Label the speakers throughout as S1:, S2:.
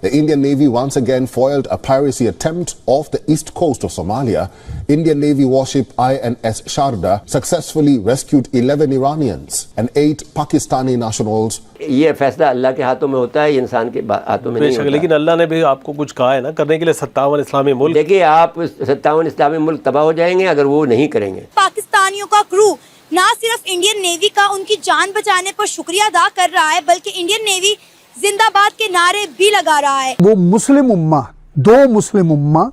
S1: The Indian Navy once again foiled a piracy attempt off the east coast of Somalia. Indian Navy warship INS Sharda successfully rescued 11 Iranians and 8 Pakistani nationals.
S2: ये फैसला अल्लाह के हाथों में होता है, इंसान के हाथों में नहीं होता।
S3: लेकिन अल्लाह ने भी आपको कुछ कहा है ना करने के लिए 57 इस्लामी मुल्क।
S2: देखिए, आप 57 इस्लामी मुल्क तबाह हो जाएंगे अगर वो नहीं करेंगे।
S4: पाकिस्तानियों का क्रू ना सिर्फ इंडियन नेवी का उनकी जान बचाने पर शुक्रिया अदा कर रहा है, बल्कि इंडियन नेवी जिंदाबाद के नारे भी लगा रहा है।
S5: वो मुस्लिम उम्मा, दो मुस्लिम उम्मा,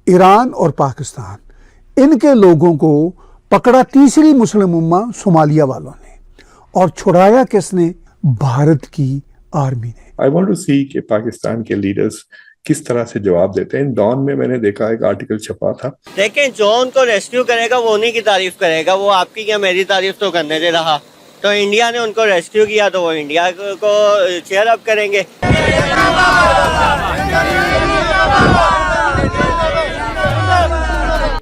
S5: ईरान और पाकिस्तान, इनके लोगों को पकड़ा तीसरी मुस्लिम उम्मा सोमालिया वालों ने, और छुड़ाया किसने? भारत की आर्मी ने।
S6: आई वांट टू सी कि पाकिस्तान के लीडर्स किस तरह से जवाब देते हैं। डॉन में मैंने देखा एक आर्टिकल छपा था।
S7: देखें, जो उनको रेस्क्यू करेगा वो उन्हीं की तारीफ करेगा, वो आपकी क्या मेरी तारीफ तो करने दे रहा। तो इंडिया ने उनको रेस्क्यू किया तो वो इंडिया को चेयर अप करेंगे।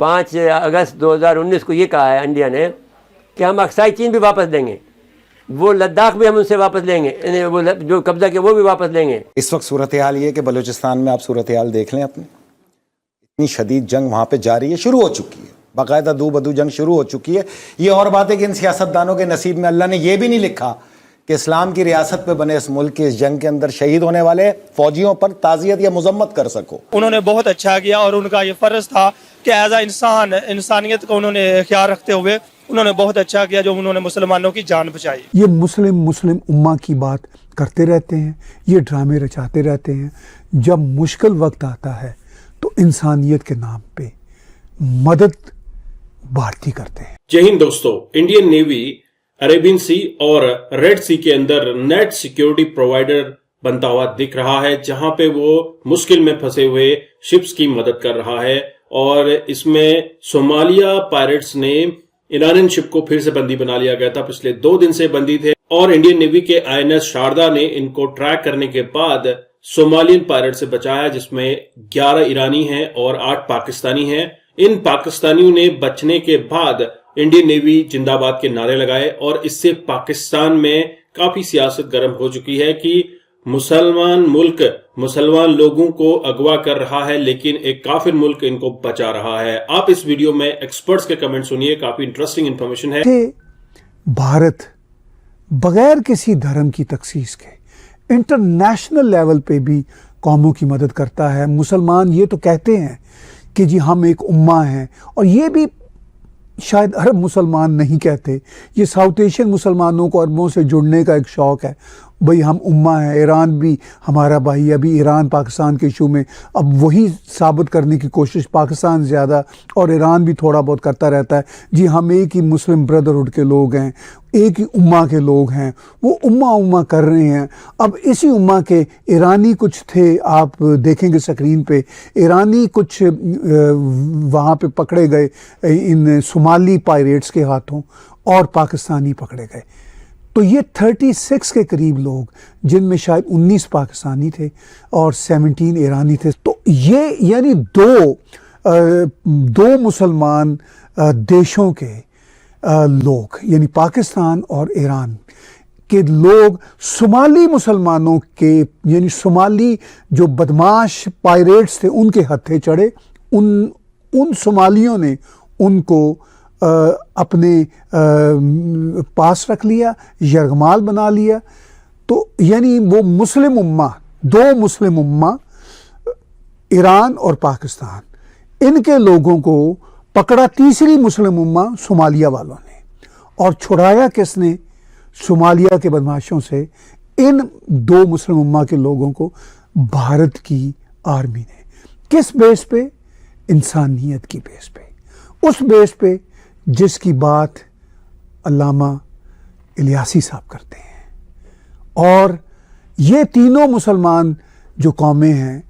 S2: 5 अगस्त 2019 को ये कहा है इंडिया ने कि हम अक्साई चीन भी वापस देंगे, वो लद्दाख भी हम उनसे वापस लेंगे, वो जो कब्जा किया वो भी वापस लेंगे।
S8: इस वक्त सूरत हाल ये कि बलूचिस्तान में आप सूरत हाल देख लें अपनी, इतनी शदीद जंग वहाँ पे जारी है, शुरू हो चुकी है, बाकायदा दो बदू जंग शुरू हो चुकी है। ये और बात है कि इन सियासतदानों के नसीब में अल्लाह ने ये भी नहीं लिखा कि इस्लाम की रियासत पे बने इस मुल्क के इस जंग के अंदर शहीद होने वाले फौजियों पर ताज़ियत या मुजम्मत कर सको।
S9: उन्होंने बहुत अच्छा किया और उनका ये फ़र्ज था कि एज इंसान इंसानियत को उन्होंने ख्याल रखते हुए उन्होंने बहुत अच्छा किया जो उन्होंने मुसलमानों की जान बचाई।
S5: ये मुस्लिम उम्मा की बात करते रहते हैं, ये ड्रामे रचाते रहते हैं। जब मुश्किल वक्त आता है तो इंसानियत के नाम पे मदद भारतीय करते हैं।
S10: जय हिंद दोस्तों, इंडियन नेवी अरेबियन सी और रेड सी के अंदर नेट सिक्योरिटी प्रोवाइडर बनता हुआ दिख रहा है, जहां पे वो मुश्किल में फंसे हुए शिप्स की मदद कर रहा है। और इसमें सोमालिया पायरेट्स ने ईरानियन शिप को फिर से बंदी बना लिया गया था, पिछले 2 दिन से बंदी थे, और इंडियन नेवी के INS शारदा ने इनको ट्रैक करने के बाद सोमालियन पायरेट से बचाया, जिसमें 11 ईरानी हैं और 8 पाकिस्तानी हैं। इन पाकिस्तानियों ने बचने के बाद इंडियन नेवी जिंदाबाद के नारे लगाए, और इससे पाकिस्तान में काफी सियासत गर्म हो चुकी है कि मुसलमान मुल्क मुसलमान लोगों को अगवा कर रहा है, लेकिन एक काफिर मुल्क इनको बचा रहा है। आप इस वीडियो में एक्सपर्ट्स के कमेंट सुनिए, काफी इंटरेस्टिंग इंफॉर्मेशन है।
S5: भारत बगैर किसी धर्म की तखसीस के इंटरनेशनल लेवल पे भी कौमों की मदद करता है। मुसलमान ये तो कहते हैं कि जी हम एक उम्मा हैं, और ये भी शायद अरब मुसलमान नहीं कहते, ये साउथ एशियन मुसलमानों को अरबों से जुड़ने का एक शौक़ है। भाई हम उम्मा हैं, ईरान भी हमारा भाई। अभी ईरान पाकिस्तान के इशू में अब वही साबित करने की कोशिश पाकिस्तान ज़्यादा और ईरान भी थोड़ा बहुत करता रहता है, जी हम एक ही मुस्लिम ब्रदरहुड के लोग हैं, एक ही उम्मा के लोग हैं। वो उम्मा कर रहे हैं। अब इसी उम्मा के ईरानी कुछ थे, आप देखेंगे स्क्रीन पे, ईरानी कुछ वहाँ पे पकड़े गए इन सोमाली पायरेट्स के हाथों, और पाकिस्तानी पकड़े गए। तो ये 36 के करीब लोग, जिनमें शायद 19 पाकिस्तानी थे और 17 ईरानी थे। तो ये यानी दो मुसलमान देशों के लोग, यानी पाकिस्तान और ईरान के लोग सोमाली मुसलमानों के, यानी सोमाली जो बदमाश पायरेट्स थे उनके हत्थे चढ़े। उन सोमालियों ने उनको अपने पास रख लिया, यरगमाल बना लिया। तो यानी वो मुस्लिम उम्मा, दो मुस्लिम उम्मा, ईरान और पाकिस्तान, इनके लोगों को पकड़ा तीसरी मुस्लिम उम्मा सोमालिया वालों ने, और छुड़ाया किसने? सोमालिया के बदमाशों से इन दो मुस्लिम उम्मा के लोगों को भारत की आर्मी ने। किस बेस पे? इंसानियत की बेस पे, उस बेस पे जिसकी बात अल्लामा इलियासी साहब करते हैं। और ये तीनों मुसलमान जो कौमें हैं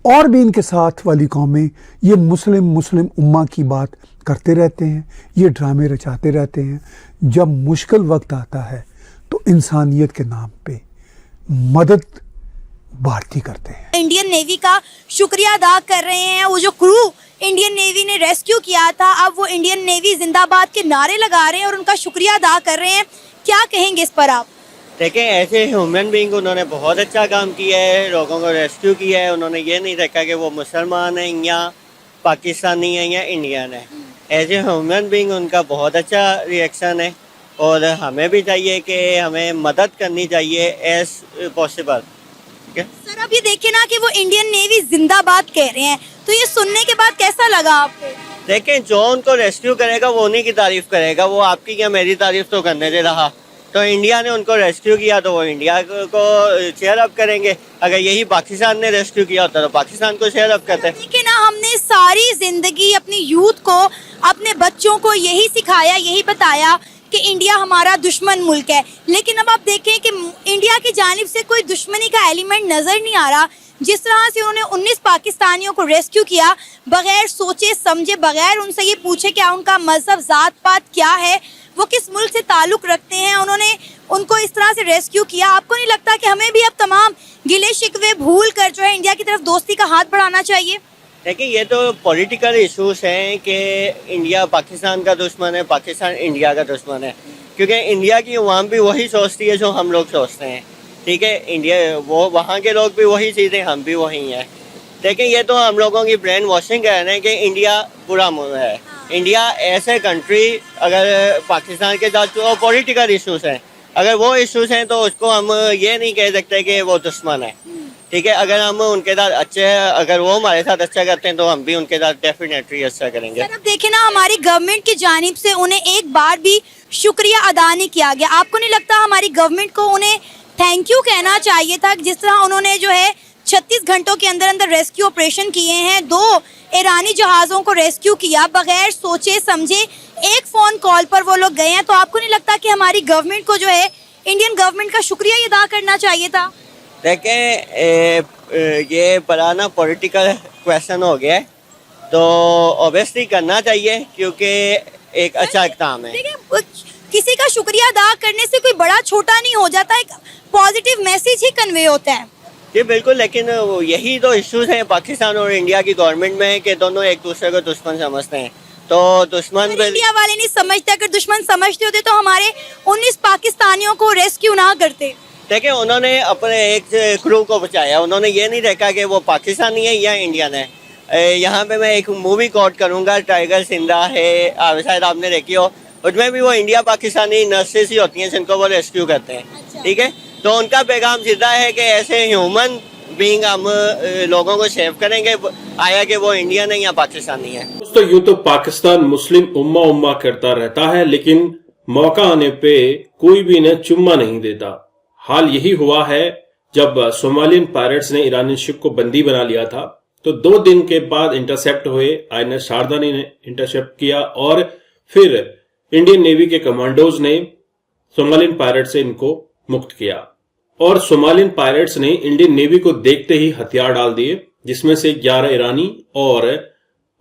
S5: और भी इनके साथ वाली कौमें, ये मुस्लिम उम्मा की बात करते रहते हैं, ये ड्रामे रचाते रहते हैं। जब मुश्किल वक्त आता है तो इंसानियत के नाम पे मदद भारतीय करते हैं।
S4: इंडियन नेवी का शुक्रिया अदा कर रहे हैं। वो जो क्रू इंडियन नेवी ने रेस्क्यू किया था, अब वो इंडियन नेवी जिंदाबाद के नारे लगा रहे हैं और उनका शुक्रिया अदा कर रहे हैं। क्या कहेंगे इस पर आप?
S7: देखें ऐसे ह्यूमन बीइंग उन्होंने बहुत अच्छा काम किया है, लोगों को रेस्क्यू किया है। उन्होंने ये नहीं देखा कि वो मुसलमान हैं या पाकिस्तानी हैं या इंडियन है। एज ए ह्यूमन बीइंग उनका बहुत अच्छा रिएक्शन है और हमें भी चाहिए कि हमें मदद करनी चाहिए एज पॉसिबल।
S4: सर अब ये देखिए ना कि वो इंडियन नेवी जिंदाबाद कह रहे हैं, तो ये सुनने के बाद कैसा लगा आपको?
S7: देखें जो उनको रेस्क्यू करेगा वो उन्हीं की तारीफ करेगा, वो आपकी क्या मेरी तारीफ तो करने दे रहा। तो इंडिया ने उनको रेस्क्यू किया तो वो इंडिया को चेयर अप करेंगे, अगर यही पाकिस्तान ने रेस्क्यू किया होता तो पाकिस्तान को चेयर अप करते।
S4: देखिए ना, हमने सारी जिंदगी अपनी यूथ को, अपने बच्चों को यही सिखाया, यही बताया कि इंडिया हमारा दुश्मन मुल्क है, लेकिन अब आप देखें कि इंडिया की जानिब से कोई दुश्मनी का एलिमेंट नजर नहीं आ रहा। जिस तरह से उन्होंने 19 पाकिस्तानियों को रेस्क्यू किया, बगैर सोचे समझे, बगैर उनसे ये पूछे क्या उनका मजहब, जात पात क्या है, वो किस मुल्क से ताल्लुक़ रखते हैं, उन्होंने उनको इस तरह से रेस्क्यू किया। आपको नहीं लगता कि हमें भी अब तमाम गिले शिकवे भूल कर जो है इंडिया की तरफ दोस्ती का हाथ बढ़ाना चाहिए?
S7: देखिए ये तो पॉलिटिकल इशूज हैं कि इंडिया पाकिस्तान का दुश्मन है, पाकिस्तान इंडिया का दुश्मन है, क्योंकि इंडिया की अवाम भी वही सोचती है जो हम लोग सोचते हैं। ठीक है, इंडिया वो वहाँ के लोग भी वही चीज़ें, हम भी वही हैं। देखिए ये तो हम लोगों की ब्रेन वॉशिंग कह रहे हैं कि इंडिया बुरा मुल्क है। इंडिया ऐसे कंट्री, अगर पाकिस्तान के साथ तो पॉलिटिकल इशूज़ हैं, अगर वो इशूज़ हैं तो उसको हम ये नहीं कह सकते कि वो दुश्मन है। ठीक है, अगर हम उनके साथ अच्छे, अगर वो हमारे साथ अच्छा करते हैं तो हम भी उनके साथ डेफिनेटली अच्छा करेंगे।
S4: सर अब देखें ना, हमारी गवर्नमेंट की जानिब से उन्हें एक बार भी शुक्रिया अदा नहीं किया गया। आपको नहीं लगता हमारी गवर्नमेंट को उन्हें थैंक यू कहना चाहिए था? जिस तरह उन्होंने जो है 36 घंटों के अंदर अंदर रेस्क्यू ऑपरेशन किए हैं, 2 ईरानी जहाज़ों को रेस्क्यू किया, बगैर सोचे समझे एक फ़ोन कॉल पर वो लोग गए हैं। तो आपको नहीं लगता कि हमारी गवर्नमेंट को जो है, इंडियन गवर्नमेंट का शुक्रिया अदा करना चाहिए था?
S7: देखें ये बड़ा ना पॉलिटिकल क्वेश्चन हो गया है, तो ऑब्वियसली करना चाहिए क्योंकि एक अच्छा इक़दाम है।
S4: देखिए किसी का शुक्रिया अदा करने से कोई बड़ा छोटा नहीं हो जाता, एक पॉजिटिव मैसेज ही कन्वे होता है।
S7: जी बिल्कुल, लेकिन यही तो इश्यूज हैं पाकिस्तान और इंडिया की गवर्नमेंट में कि दोनों एक दूसरे को दुश्मन समझते हैं। तो दुश्मन
S4: इंडिया वाले नहीं समझते, अगर दुश्मन समझते होते तो हमारे 19 पाकिस्तानियों को रेस्क्यू ना करते।
S7: देखिए उन्होंने अपने एक क्रू को बचाया, उन्होंने ये नहीं देखा कि वो पाकिस्तानी है या इंडियन है। यहाँ पे मैं एक मूवी कोट करूँगा, टाइगर जिंदा है, शायद आपने देखी हो, उसमें भी वो इंडिया पाकिस्तानी नर्सेस ही होती हैं जिनको वो रेस्क्यू करते हैं। ठीक है, तो उनका पैगाम सीधा है कि ऐसे ह्यूमन बीइंग हम लोगों को सेव करेंगे, आया कि वो इंडियन है या पाकिस्तानी है।
S10: दोस्तों यूं तो पाकिस्तान मुस्लिम उम्मा करता रहता है, लेकिन मौका आने पे कोई भी इन्हें चुम्मा नहीं देता। हाल यही हुआ है जब सोमालियन पायरेट्स ने ईरानी शिप को बंदी बना लिया था, तो 2 दिन के बाद इंटरसेप्ट हुए। INS शारदा ने इंटरसेप्ट किया और फिर इंडियन नेवी के कमांडोज ने सोमालियन पायरेट से इनको मुक्त किया और सोमालियन पायरेट्स ने इंडियन नेवी को देखते ही हथियार डाल दिए, जिसमें से 11 ईरानी और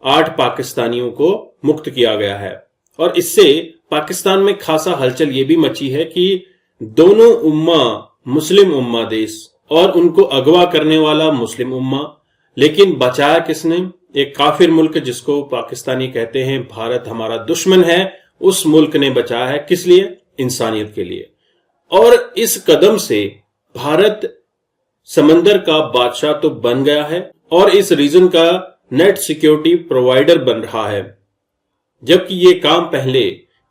S10: 8 पाकिस्तानियों को मुक्त किया गया है। और इससे पाकिस्तान में खासा हलचल ये भी मची है कि दोनों उम्मा मुस्लिम उम्मा देश और उनको अगवा करने वाला मुस्लिम उम्मा, लेकिन बचाया किसने? एक काफिर मुल्क जिसको पाकिस्तानी कहते हैं भारत हमारा दुश्मन है, उस मुल्क ने बचाया है। किस लिए? इंसानियत के लिए। और इस कदम से भारत समंदर का बादशाह तो बन गया है और इस रीजन का नेट सिक्योरिटी प्रोवाइडर बन रहा है, जबकि ये काम पहले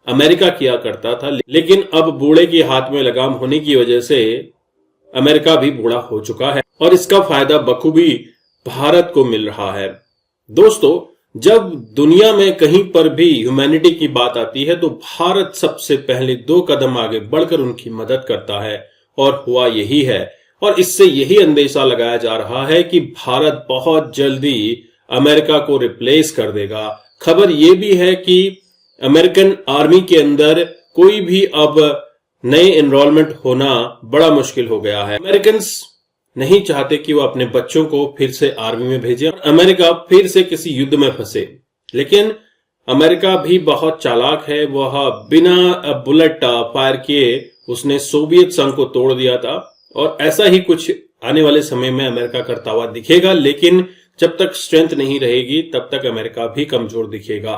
S10: अमेरिका किया करता था। लेकिन अब बूढ़े के हाथ में लगाम होने की वजह से अमेरिका भी बूढ़ा हो चुका है और इसका फायदा बखूबी भारत को मिल रहा है। दोस्तों, जब दुनिया में कहीं पर भी ह्यूमैनिटी की बात आती है तो भारत सबसे पहले 2 कदम आगे बढ़कर उनकी मदद करता है और हुआ यही है। और इससे यही अंदेशा लगाया जा रहा है कि भारत बहुत जल्दी अमेरिका को रिप्लेस कर देगा। खबर यह भी है कि अमेरिकन आर्मी के अंदर कोई भी अब नए एनरोलमेंट होना बड़ा मुश्किल हो गया है। अमेरिकन नहीं चाहते कि वो अपने बच्चों को फिर से आर्मी में भेजें और अमेरिका फिर से किसी युद्ध में फंसे। लेकिन अमेरिका भी बहुत चालाक है, वह बिना बुलेट फायर किए उसने सोवियत संघ को तोड़ दिया था और ऐसा ही कुछ आने वाले समय में अमेरिका करता हुआ दिखेगा। लेकिन जब तक स्ट्रेंथ नहीं रहेगी तब तक अमेरिका भी कमजोर दिखेगा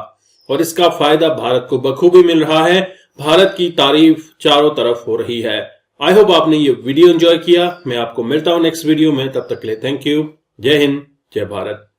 S10: और इसका फायदा भारत को बखूबी मिल रहा है। भारत की तारीफ चारों तरफ हो रही है। आई होप आपने ये वीडियो एंजॉय किया। मैं आपको मिलता हूं नेक्स्ट वीडियो में, तब तक के लिए थैंक यू। जय हिंद, जय भारत।